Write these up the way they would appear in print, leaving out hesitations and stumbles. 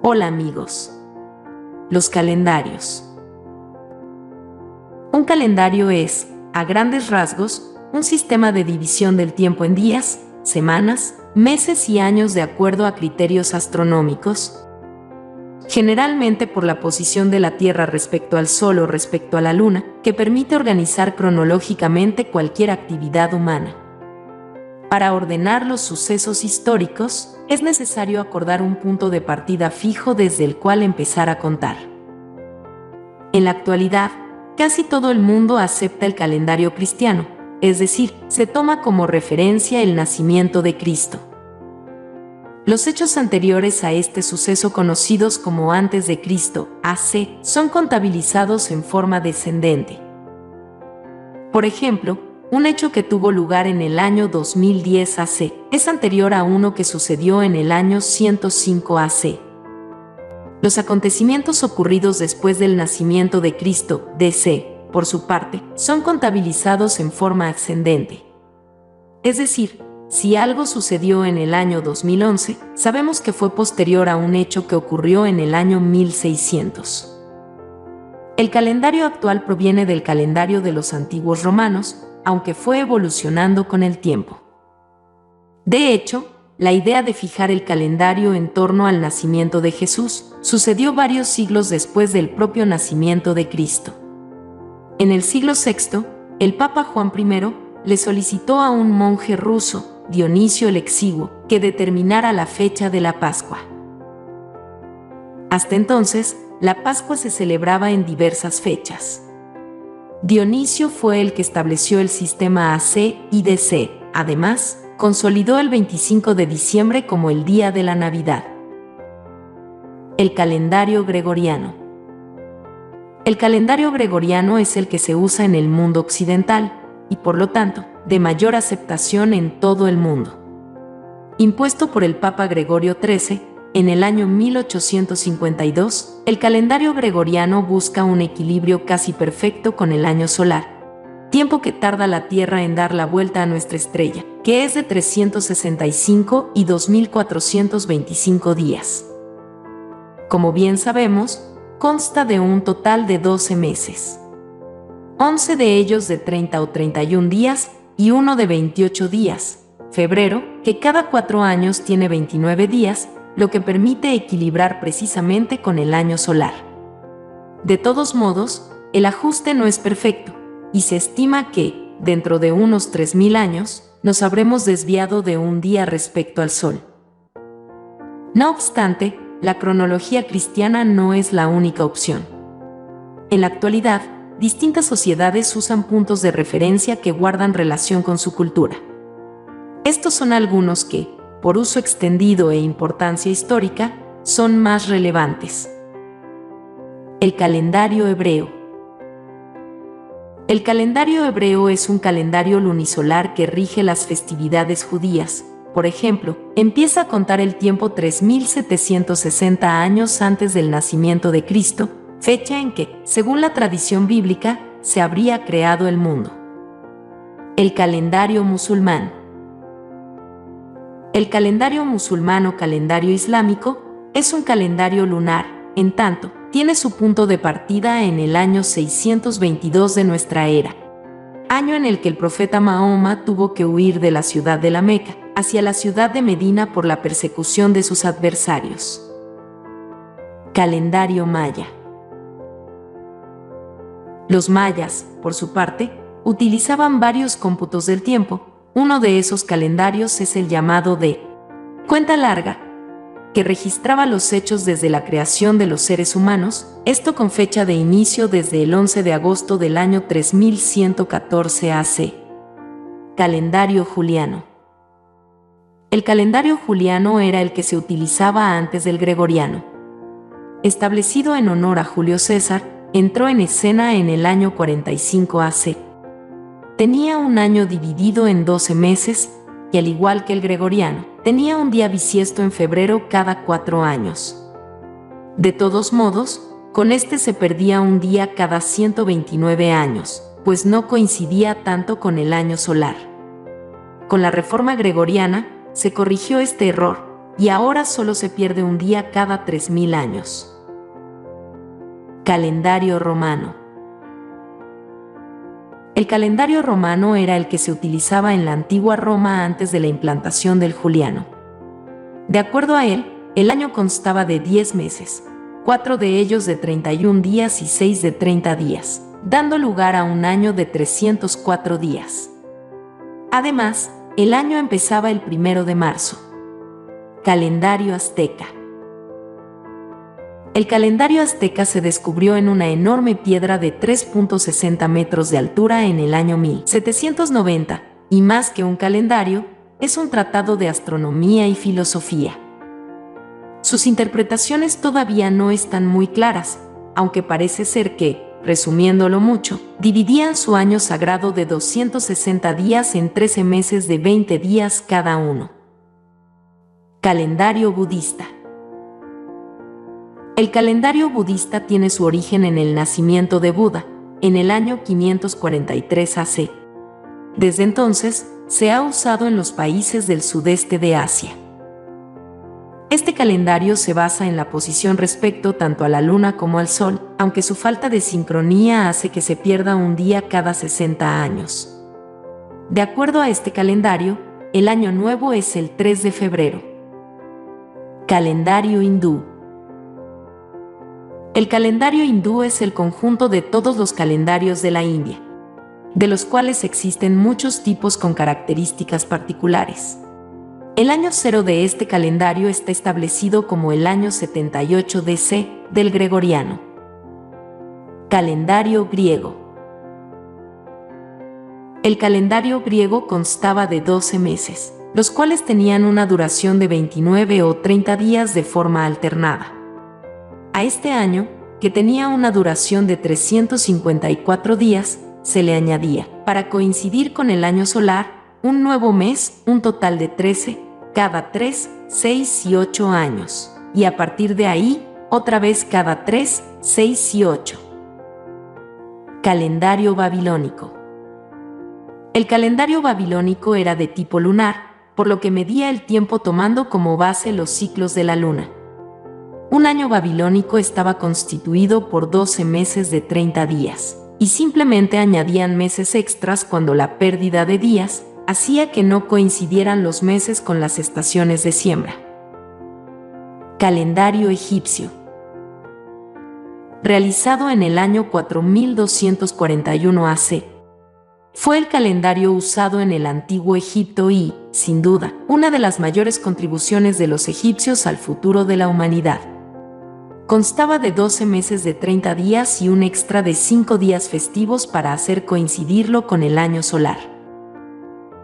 Hola amigos. Los calendarios. Un calendario es, a grandes rasgos, un sistema de división del tiempo en días, semanas, meses y años de acuerdo a criterios astronómicos, generalmente por la posición de la Tierra respecto al Sol o respecto a la Luna, que permite organizar cronológicamente cualquier actividad humana. Para ordenar los sucesos históricos, es necesario acordar un punto de partida fijo desde el cual empezar a contar. En la actualidad, casi todo el mundo acepta el calendario cristiano, es decir, se toma como referencia el nacimiento de Cristo. Los hechos anteriores a este suceso, conocidos como antes de Cristo, AC, son contabilizados en forma descendente. Por ejemplo, un hecho que tuvo lugar en el año 2010 AC es anterior a uno que sucedió en el año 105 AC. Los acontecimientos ocurridos después del nacimiento de Cristo, DC, por su parte, son contabilizados en forma ascendente. Es decir, si algo sucedió en el año 2011, sabemos que fue posterior a un hecho que ocurrió en el año 1600. El calendario actual proviene del calendario de los antiguos romanos, aunque fue evolucionando con el tiempo. De hecho, la idea de fijar el calendario en torno al nacimiento de Jesús sucedió varios siglos después del propio nacimiento de Cristo. En el siglo VI, el Papa Juan I le solicitó a un monje ruso, Dionisio el Exiguo, que determinara la fecha de la Pascua. Hasta entonces, la Pascua se celebraba en diversas fechas. Dionisio fue el que estableció el sistema AC y DC. Además, consolidó el 25 de diciembre como el día de la Navidad. El calendario gregoriano. El calendario gregoriano es el que se usa en el mundo occidental y, por lo tanto, de mayor aceptación en todo el mundo. Impuesto por el Papa Gregorio XIII, en el año 1852, el calendario gregoriano busca un equilibrio casi perfecto con el año solar, tiempo que tarda la Tierra en dar la vuelta a nuestra estrella, que es de 365 y 2425 días. Como bien sabemos, consta de un total de 12 meses. 11 de ellos de 30 o 31 días y uno de 28 días, febrero, que cada 4 años tiene 29 días, lo que permite equilibrar precisamente con el año solar. De todos modos, el ajuste no es perfecto, y se estima que, dentro de unos 3000 años, nos habremos desviado de un día respecto al Sol. No obstante, la cronología cristiana no es la única opción. En la actualidad, distintas sociedades usan puntos de referencia que guardan relación con su cultura. Estos son algunos que, por uso extendido e importancia histórica, son más relevantes. El calendario hebreo. El calendario hebreo es un calendario lunisolar que rige las festividades judías. Por ejemplo, empieza a contar el tiempo 3760 años antes del nacimiento de Cristo, fecha en que, según la tradición bíblica, se habría creado el mundo. El calendario musulmán. El calendario musulmán o calendario islámico es un calendario lunar, en tanto, tiene su punto de partida en el año 622 de nuestra era, año en el que el profeta Mahoma tuvo que huir de la ciudad de la Meca hacia la ciudad de Medina por la persecución de sus adversarios. Calendario maya. Los mayas, por su parte, utilizaban varios cómputos del tiempo. Uno de esos calendarios es el llamado de cuenta larga, que registraba los hechos desde la creación de los seres humanos, esto con fecha de inicio desde el 11 de agosto del año 3114 AC. Calendario juliano. El calendario juliano era el que se utilizaba antes del gregoriano. Establecido en honor a Julio César, entró en escena en el año 45 AC. Tenía un año dividido en 12 meses, y al igual que el gregoriano, tenía un día bisiesto en febrero cada 4 años. De todos modos, con este se perdía un día cada 129 años, pues no coincidía tanto con el año solar. Con la reforma gregoriana, se corrigió este error, y ahora solo se pierde un día cada 3000 años. Calendario romano. El calendario romano era el que se utilizaba en la antigua Roma antes de la implantación del juliano. De acuerdo a él, el año constaba de 10 meses, 4 de ellos de 31 días y 6 de 30 días, dando lugar a un año de 304 días. Además, el año empezaba el 1 de marzo. Calendario azteca. El calendario azteca se descubrió en una enorme piedra de 3.60 metros de altura en el año 1790, y más que un calendario, es un tratado de astronomía y filosofía. Sus interpretaciones todavía no están muy claras, aunque parece ser que, resumiéndolo mucho, dividían su año sagrado de 260 días en 13 meses de 20 días cada uno. Calendario budista. El calendario budista tiene su origen en el nacimiento de Buda, en el año 543 AC. Desde entonces, se ha usado en los países del sudeste de Asia. Este calendario se basa en la posición respecto tanto a la luna como al sol, aunque su falta de sincronía hace que se pierda un día cada 60 años. De acuerdo a este calendario, el año nuevo es el 3 de febrero. Calendario hindú. El calendario hindú es el conjunto de todos los calendarios de la India, de los cuales existen muchos tipos con características particulares. El año cero de este calendario está establecido como el año 78 DC del gregoriano. Calendario griego. El calendario griego constaba de 12 meses, los cuales tenían una duración de 29 o 30 días de forma alternada. A este año, que tenía una duración de 354 días, se le añadía, para coincidir con el año solar, un nuevo mes, un total de 13, cada 3, 6 y 8 años, y a partir de ahí, otra vez cada 3, 6 y 8. Calendario babilónico. El calendario babilónico era de tipo lunar, por lo que medía el tiempo tomando como base los ciclos de la luna. Un año babilónico estaba constituido por 12 meses de 30 días, y simplemente añadían meses extras cuando la pérdida de días hacía que no coincidieran los meses con las estaciones de siembra. Calendario egipcio. Realizado en el año 4241 AC. Fue el calendario usado en el antiguo Egipto y, sin duda, una de las mayores contribuciones de los egipcios al futuro de la humanidad. Constaba de 12 meses de 30 días y un extra de 5 días festivos para hacer coincidirlo con el año solar.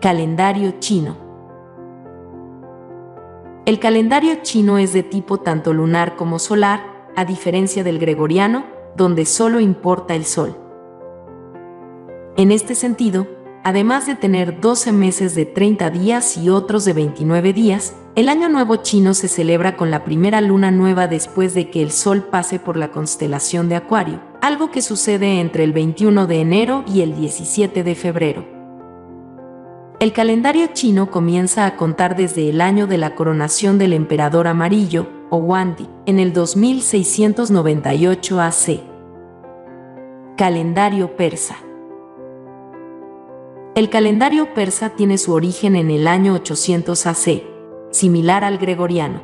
Calendario chino. El calendario chino es de tipo tanto lunar como solar, a diferencia del gregoriano, donde solo importa el sol. En este sentido, además de tener 12 meses de 30 días y otros de 29 días, el Año Nuevo chino se celebra con la primera luna nueva después de que el Sol pase por la constelación de Acuario, algo que sucede entre el 21 de enero y el 17 de febrero. El calendario chino comienza a contar desde el año de la coronación del emperador amarillo, o Huangdi, en el 2698 AC. Calendario persa. El calendario persa tiene su origen en el año 800 AC, similar al gregoriano,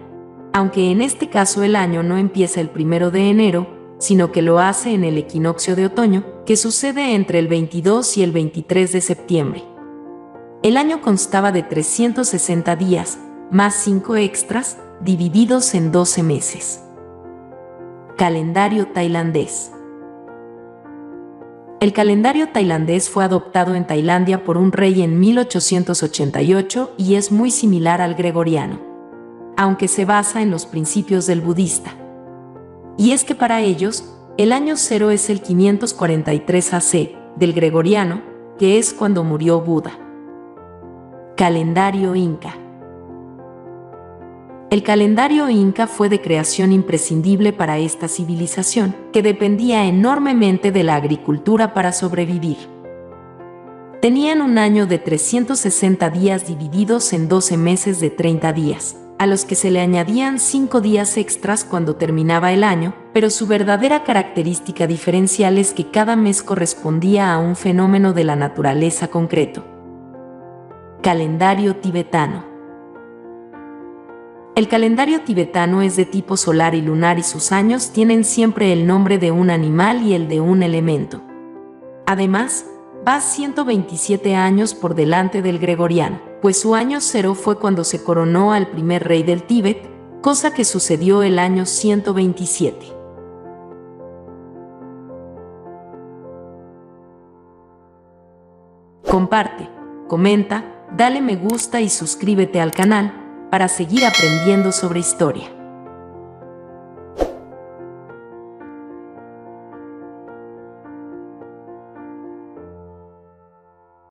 aunque en este caso el año no empieza el 1 de enero, sino que lo hace en el equinoccio de otoño, que sucede entre el 22 y el 23 de septiembre. El año constaba de 360 días, más 5 extras, divididos en 12 meses. Calendario tailandés. El calendario tailandés fue adoptado en Tailandia por un rey en 1888 y es muy similar al gregoriano, aunque se basa en los principios del budista. Y es que para ellos, el año cero es el 543 AC, del gregoriano, que es cuando murió Buda. Calendario inca. El calendario inca fue de creación imprescindible para esta civilización, que dependía enormemente de la agricultura para sobrevivir. Tenían un año de 360 días divididos en 12 meses de 30 días, a los que se le añadían 5 días extras cuando terminaba el año, pero su verdadera característica diferencial es que cada mes correspondía a un fenómeno de la naturaleza concreto. Calendario tibetano. El calendario tibetano es de tipo solar y lunar y sus años tienen siempre el nombre de un animal y el de un elemento. Además, va 127 años por delante del gregoriano, pues su año cero fue cuando se coronó al primer rey del Tíbet, cosa que sucedió el año 127. Comparte, comenta, dale me gusta y suscríbete al canal para seguir aprendiendo sobre historia.